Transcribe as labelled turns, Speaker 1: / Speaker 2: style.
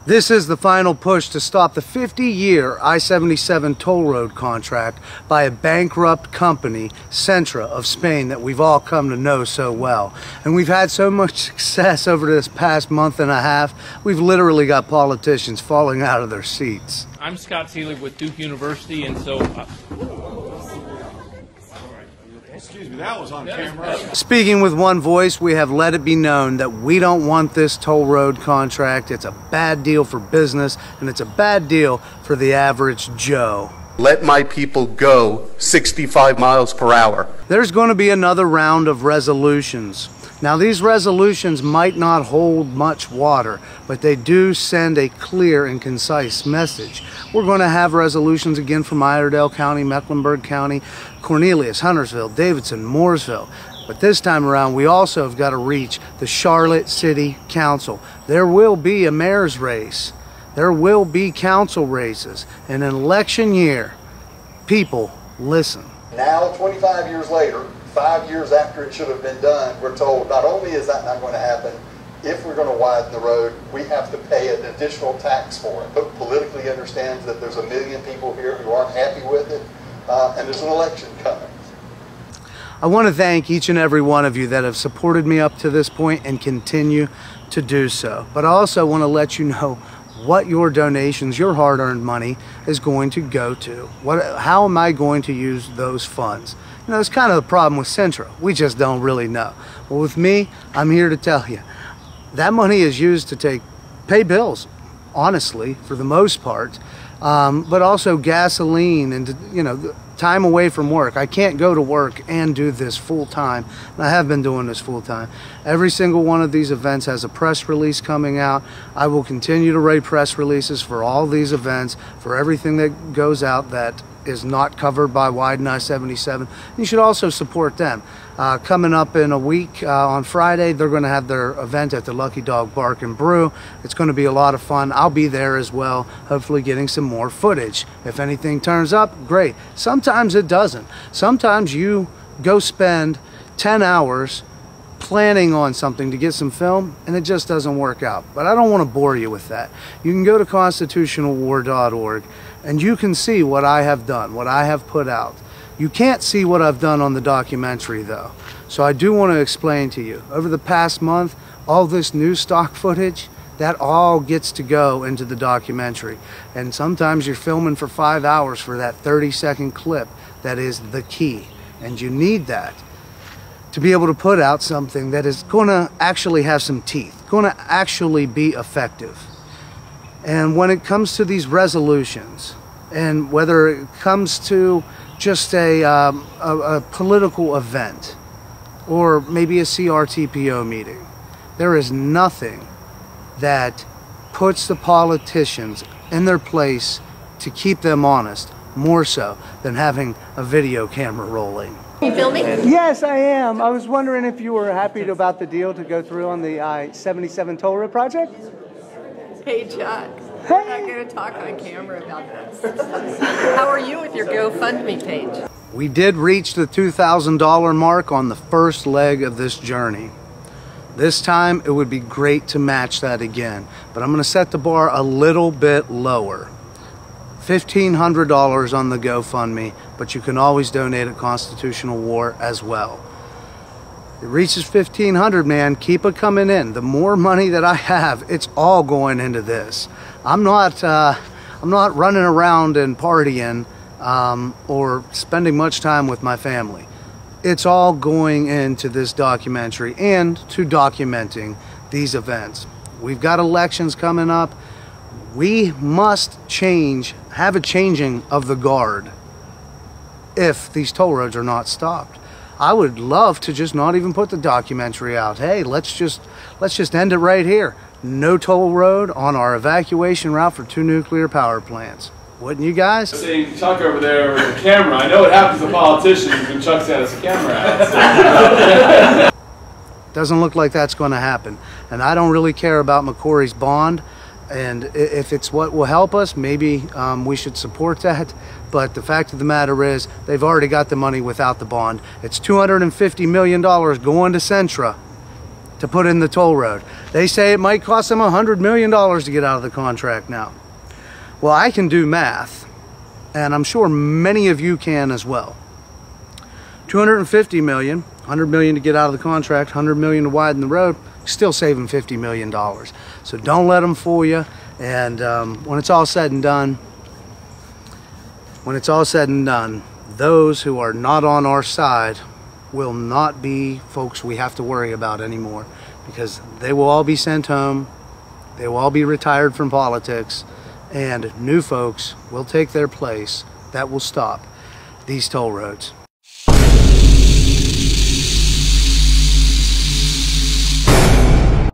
Speaker 1: This is the final push to stop the 50-year I-77 toll road contract by a bankrupt company, Centra of Spain, that we've all come to know so well. And we've had so much success over this past month and a half, we've literally got politicians falling out of their seats.
Speaker 2: I'm Scott Seeley with Duke University, and so...
Speaker 3: Excuse me, that was on camera.
Speaker 1: Speaking with one voice, we have let it be known that we don't want this toll road contract. It's a bad deal for business, and it's a bad deal for the average Joe.
Speaker 4: Let my people go 65 miles per hour.
Speaker 1: There's going to be another round of resolutions. Now, these resolutions might not hold much water, but they do send a clear and concise message. We're going to have resolutions again from Iredell County, Mecklenburg County, Cornelius, Huntersville, Davidson, Mooresville. But this time around, we also have got to reach the Charlotte City Council. There will be a mayor's race. There will be council races. In an election year, people, listen.
Speaker 5: Now, 25 years later, 5 years after it should have been done, we're told not only is that not going to happen, if we're going to widen the road, we have to pay an additional tax for it. But politically understands that there's 1 million people here who aren't happy with it, and there's an election coming.
Speaker 1: I want to thank each and every one of you that have supported me up to this point and continue to do so. But I also want to let you know what your donations, your hard-earned money, is going to go to. How am I going to use those funds? You know, it's kind of the problem with Centra. We just don't really know. Well, with me, I'm here to tell you, that money is used to pay bills, honestly, for the most part, but also gasoline and, you know, time away from work. I can't go to work and do this full time, and I have been doing this full time. Every single one of these events has a press release coming out. I will continue to write press releases for all these events, for everything that goes out that is not covered by Widen I-77. You should also support them. Coming up in a week on Friday, they're going to have their event at the Lucky Dog Bark and Brew. It's going to be a lot of fun. I'll be there as well, hopefully getting some more footage. If anything turns up, great. Sometimes it doesn't. Sometimes you go spend 10 hours planning on something to get some film, and it just doesn't work out. But I don't want to bore you with that. You can go to constitutionalwar.org and you can see what I have done, what I have put out. You can't see what I've done on the documentary though. So I do want to explain to you. Over the past month, all this new stock footage, that all gets to go into the documentary. And sometimes you're filming for 5 hours for that 30-second clip that is the key. And you need that to be able to put out something that is going to actually have some teeth, going to actually be effective. And when it comes to these resolutions, and whether it comes to just a political event, or maybe a CRTPO meeting, there is nothing that puts the politicians in their place to keep them honest, more so than having a video camera rolling.
Speaker 6: Are you filming?
Speaker 1: Yes, I am. I was wondering if you were happy about the deal to go through on the I-77 toll road project?
Speaker 6: Hey, Chuck. We're not going to talk on camera about this. How are you with your GoFundMe page?
Speaker 1: We did reach the $2,000 mark on the first leg of this journey. This time, it would be great to match that again, but I'm going to set the bar a little bit lower. $1,500 on the GoFundMe, but you can always donate at Constitutional War as well. It reaches $1,500, man. Keep it coming in. The more money that I have, it's all going into this. I'm not running around and partying or spending much time with my family. It's all going into this documentary and to documenting these events. We've got elections coming up. We must have a changing of the guard if these toll roads are not stopped. I would love to just not even put the documentary out. Hey, let's just end it right here. No toll road on our evacuation route for 2 nuclear power plants. Wouldn't you guys?
Speaker 7: Seeing Chuck over there with the camera, I know what happens to politicians when Chuck's got his camera out.
Speaker 1: Doesn't look like that's going to happen. And I don't really care about McCory's bond. And if it's what will help us, maybe we should support that. But the fact of the matter is, they've already got the money without the bond. It's $250 million going to Centra to put in the toll road. They say it might cost them $100 million to get out of the contract now. Well, I can do math, and I'm sure many of you can as well. 250 million, 100 million to get out of the contract, 100 million to widen the road, still saving $50 million. So don't let them fool you. And when it's all said and done, those who are not on our side will not be folks we have to worry about anymore, because they will all be sent home, they will all be retired from politics, and new folks will take their place that will stop these toll roads.